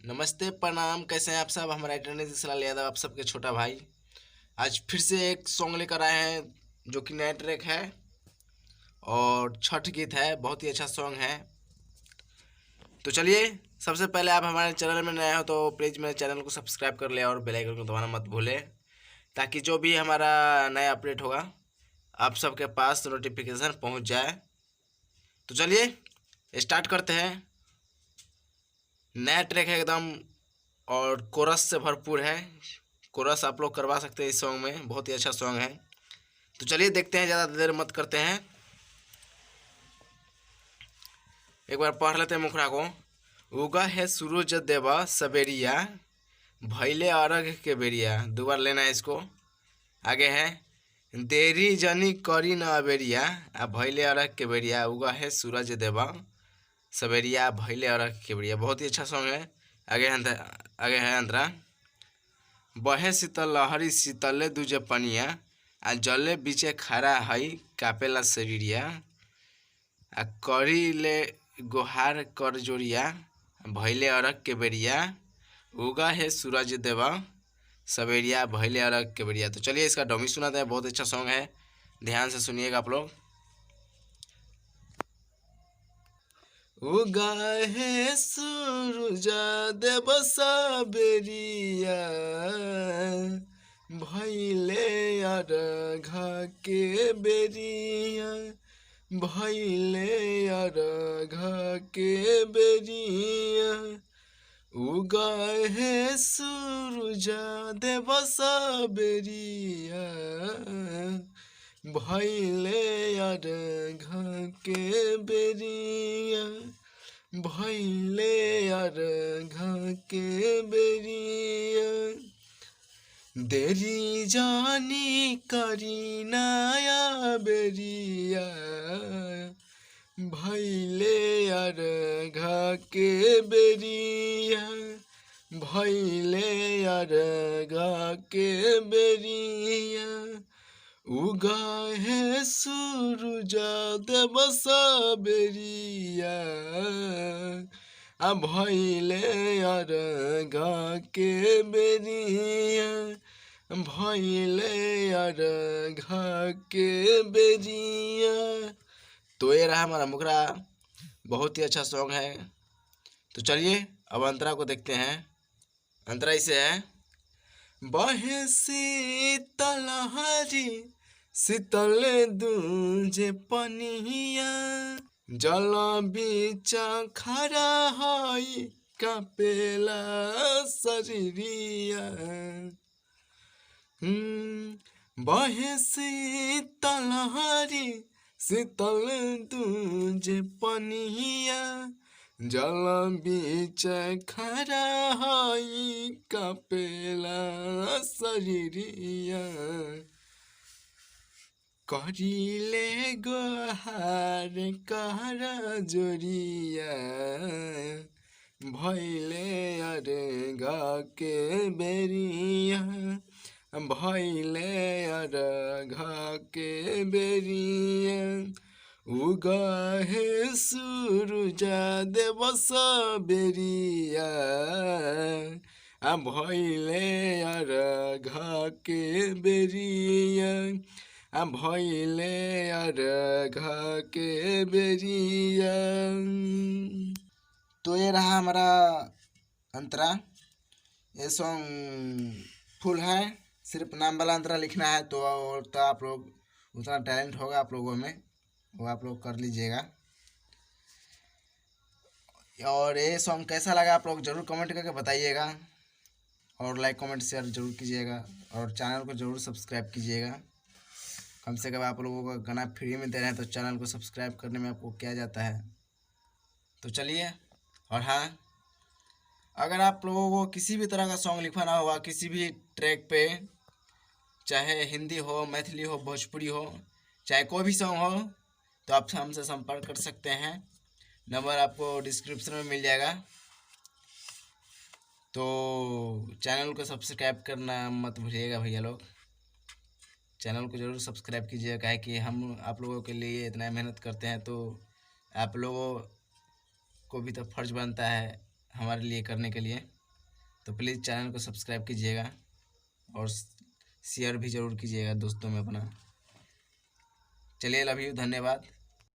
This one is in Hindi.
नमस्ते प्रणाम, कैसे हैं आप सब। हमारा इंटरनेट सलाल यादव, आप सबके छोटा भाई। आज फिर से एक सॉन्ग लेकर आए हैं जो कि नया ट्रैक है और छठ गीत है। बहुत ही अच्छा सॉन्ग है। तो चलिए, सबसे पहले आप हमारे चैनल में नए हो तो प्लीज़ मेरे चैनल को सब्सक्राइब कर ले और बेल आइकन को दबाना मत भूलें, ताकि जो भी हमारा नया अपडेट होगा आप सबके पास नोटिफिकेशन पहुंच जाए। तो चलिए स्टार्ट करते हैं। नया ट्रैक है एकदम और कोरस से भरपूर है। कोरस आप लोग करवा सकते हैं इस सॉन्ग में, बहुत ही अच्छा सॉन्ग है। तो चलिए देखते हैं, ज़्यादा देर मत करते हैं, एक बार पढ़ लेते हैं मुखड़ा को। उगा है सूरज देवा सवेरिया, भैले अरग के बेरिया। दो बार लेना है इसको। आगे है देरी जनी करी न अबेरिया, आ भैले अरग के बेरिया। उगा है सूरज देवा सवेरिया, भैले अरग के बेरिया। बहुत ही अच्छा सॉन्ग है। आगे है अंतरा। बहे शीतल लहरी शीतले दूजे पनिया, आ जले बीचे खड़ा हई कापेला शरीरिया। आ करी ले गोहार कर जोरिया, भैले अरग के बेरिया। उगा है सूरज देवा सवेरिया, भैले अरग के बेरिया। तो चलिए इसका डमी सुनाते हैं। बहुत अच्छा सॉन्ग है, ध्यान से सुनिएगा आप लोग। उगा है सूरज देव सवेरिया, भैले अरघ के बेरिया। भैले अरघ के बेरिया, उगा है सूरज देव सवेरिया, भैले अरघ के बेरिया। भैले अरघ के बेरिया, देरी जानी करी नया बेरिया। भैले अरघ के बेरिया, भैले अरघ के बेरिया। उगा है सूरज देव सवेरिया, आ भैले अरघ के बेरिया। भैले अरघ के बेरिया। तो ये रहा हमारा मुखड़ा, बहुत ही अच्छा सॉन्ग है। तो चलिए अब अंतरा को देखते हैं। अंतरा इसे है। बहे शीतल हरी शीतल दूजे पनिया, जल बीच खड़ा हई कापेला शरीरिया। बहे शीतल हरी शीतल दूजे पनिया, जल बीच खड़ा हई कापेला शरीरिया। करिले गोहार कर जोरिया, भैले अरघ के बेरिया। भैले अरघ के बेरिया, उगा है सूरज देव सवेरिया, आ भैले अरघ के बेरिया। आ भैले अरघ के बेरिया। तो ये रहा हमारा अंतरा। ये सॉन्ग फुल है, सिर्फ नाम वाला अंतरा लिखना है। तो और तो आप लोग उतना टैलेंट होगा आप लोगों में, वो आप लोग कर लीजिएगा। और ये सॉन्ग कैसा लगा आप लोग ज़रूर कमेंट करके बताइएगा, और लाइक कमेंट शेयर ज़रूर कीजिएगा, और चैनल को ज़रूर सब्सक्राइब कीजिएगा। कम से कम आप लोगों को गाना फ्री में दे रहे हैं तो चैनल को सब्सक्राइब करने में आपको क्या जाता है। तो चलिए, और हाँ, अगर आप लोगों को किसी भी तरह का सॉन्ग लिखवाना होगा किसी भी ट्रैक पे, चाहे हिंदी हो, मैथिली हो, भोजपुरी हो, चाहे कोई भी सॉन्ग हो, तो आप हमसे संपर्क कर सकते हैं। नंबर आपको डिस्क्रिप्शन में मिल जाएगा। तो चैनल को सब्सक्राइब करना मत भूलिएगा भैया लोग। चैनल को ज़रूर सब्सक्राइब कीजिएगा, काहे कि हम आप लोगों के लिए इतना मेहनत करते हैं, तो आप लोगों को भी तो फर्ज बनता है हमारे लिए करने के लिए। तो प्लीज़ चैनल को सब्सक्राइब कीजिएगा और शेयर भी ज़रूर कीजिएगा दोस्तों में अपना। चलिए, लव यू, धन्यवाद।